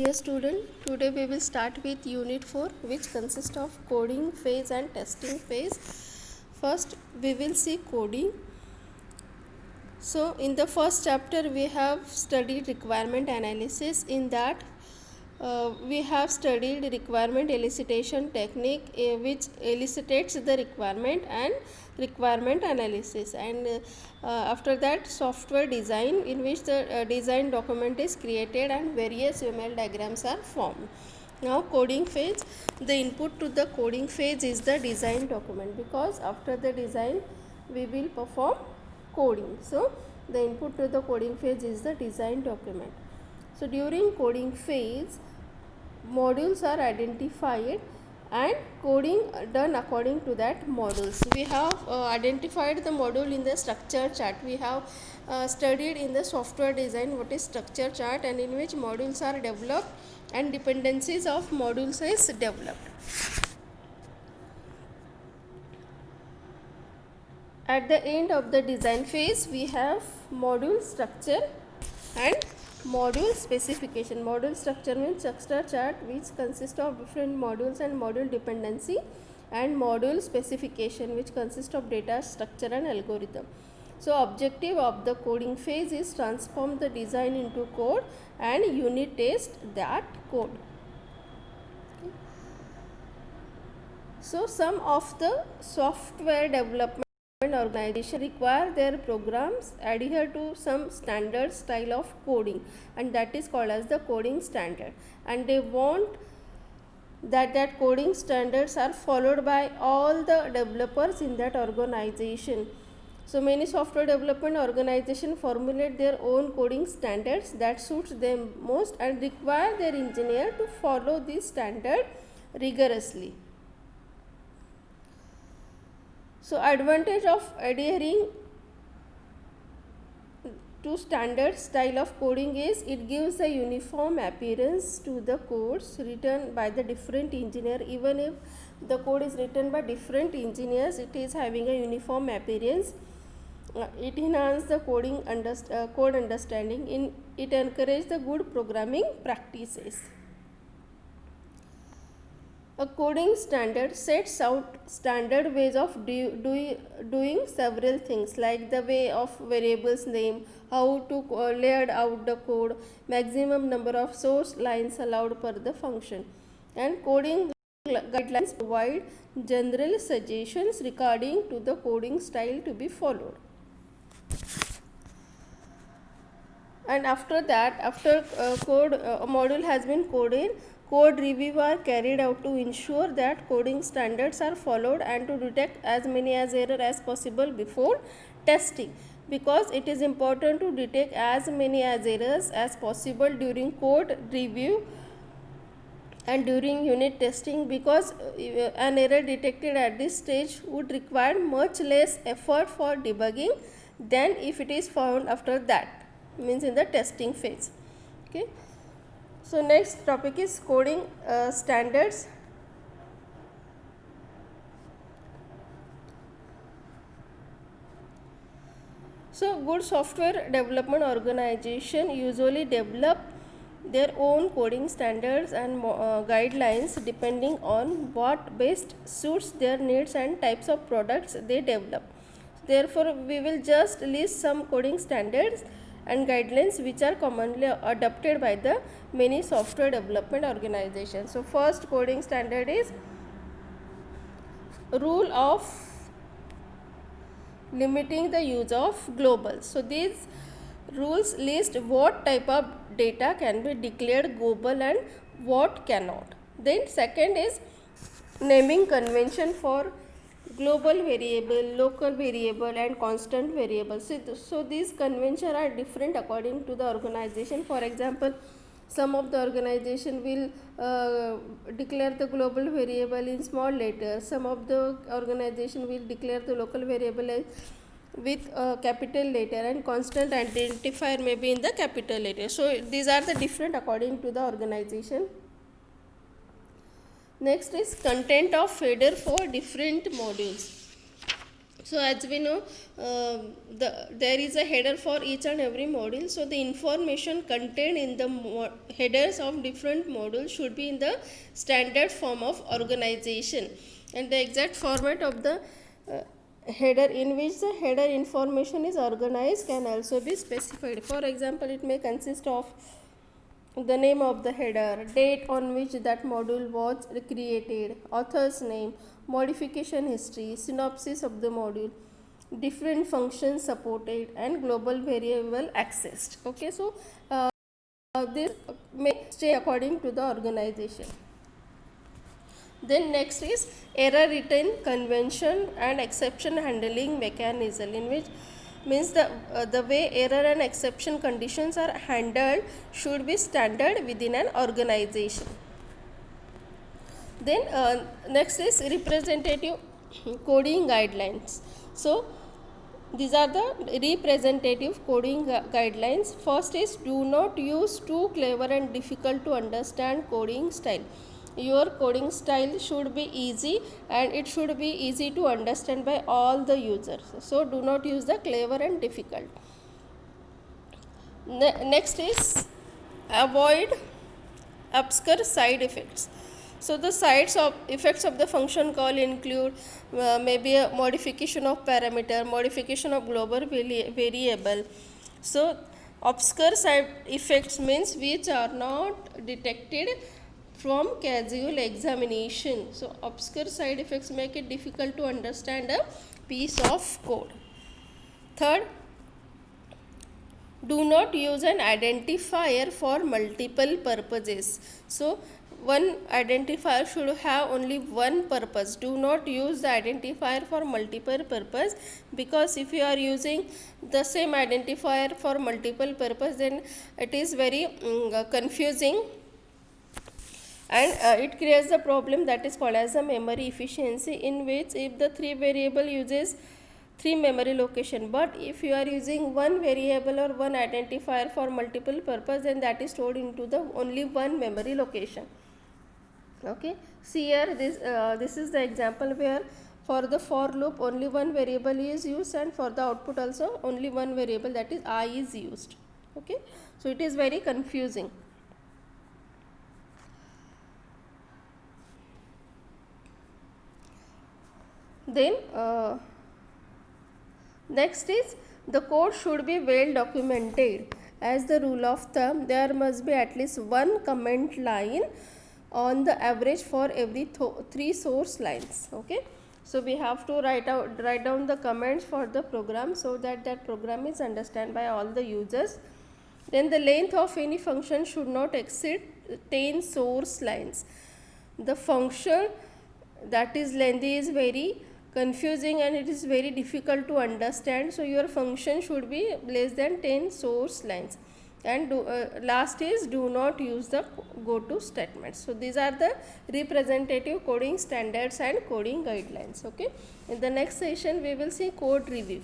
Dear student, today we will start with Unit 4, which consists of coding phase and testing phase. First, we will see coding. So, in the first chapter, we have studied requirement analysis. In that, we have studied requirement elicitation technique, which elicitates the requirement, and requirement analysis, and after that software design, in which the design document is created and various UML diagrams are formed. Now coding phase, the input to the coding phase is the design document, because after the design we will perform coding. So the input to the coding phase is the design document. So during coding phase, modules are identified and coding done according to that modules. We have identified the module in the structure chart. We have studied in the software design what is structure chart, and in which modules are developed and dependencies of modules is developed. At the end of the design phase, we have module structure and module specification. Module structure means structure chart, which consists of different modules and module dependency, and module specification, which consists of data structure and algorithm. So objective of the coding phase is transform the design into code and unit test that code. So some of the software development organization require their programs adhere to some standard style of coding, and that is called as the coding standard, and they want that coding standards are followed by all the developers in that organization. So many software development organization formulate their own coding standards that suits them most and require their engineer to follow this standard rigorously. So advantage of adhering to standard style of coding is it gives a uniform appearance to the codes written by the different engineer. Even if the code is written by different engineers, it is having a uniform appearance. It enhances the code understanding. It encourages the good programming practices. A coding standard sets out standard ways of doing several things, like the way of variables name, how to layer out the code, maximum number of source lines allowed per the function, and coding guidelines provide general suggestions regarding to the coding style to be followed. And after that, after a module has been coded, code review are carried out to ensure that coding standards are followed and to detect as many as error as possible before testing, because it is important to detect as many as errors as possible during code review and during unit testing, because an error detected at this stage would require much less effort for debugging than if it is found after that, means in the testing phase. Okay. So next topic is coding standards. So good software development organization usually develop their own coding standards and guidelines depending on what best suits their needs and types of products they develop. Therefore, we will just list some coding standards and guidelines which are commonly adopted by the many software development organizations. So first coding standard is rule of limiting the use of globals. So these rules list what type of data can be declared global and what cannot. Then second is naming convention for global variable, local variable, and constant variable. So these conventions are different according to the organization. For example, some of the organization will declare the global variable in small letters. Some of the organization will declare the local variable with a capital letter, and constant identifier may be in the capital letter. So these are the different according to the organization. Next is content of header for different modules. So as we know, there is a header for each and every module. So the information contained in the headers of different modules should be in the standard form of organization, and the exact format of the header in which the header information is organized can also be specified. For example, it may consist of the name of the header, date on which that module was created, author's name, modification history, synopsis of the module, different functions supported, and global variable accessed. Okay, so this may stay according to the organization. Then next is error return convention and exception handling mechanism, in which means the way error and exception conditions are handled should be standard within an organization. Then next is representative coding guidelines. So these are the representative coding guidelines. First is, do not use too clever and difficult to understand coding style. Your coding style should be easy and it should be easy to understand by all the users. So do not use the clever and difficult. Next is, avoid obscure side effects. So the effects of the function call include maybe a modification of parameter, modification of global variable. So obscure side effects means which are not detected from casual examination. So obscure side effects make it difficult to understand a piece of code. Third, do not use an identifier for multiple purposes. So one identifier should have only one purpose. Do not use the identifier for multiple purpose, because if you are using the same identifier for multiple purpose, then it is very confusing, and it creates the problem that is called as the memory efficiency, in which if the three variable uses 3 memory location, but if you are using one variable or one identifier for multiple purpose, then that is stored into the only one memory location. Okay, see here, this is the example where for the for loop only one variable is used, and for the output also only one variable, that is I, is used. Okay, so it is very confusing. Then next is, the code should be well documented. As the rule of thumb, there must be at least one comment line on the average for every 3 source lines. Okay, so we have to write down the comments for the program, so that program is understood by all the users. Then the length of any function should not exceed 10 source lines. The function that is lengthy is very confusing and it is very difficult to understand, so your function should be less than 10 source lines. And last is, do not use the go-to statements. So these are the representative coding standards and coding guidelines. Okay, in the next session we will see code review.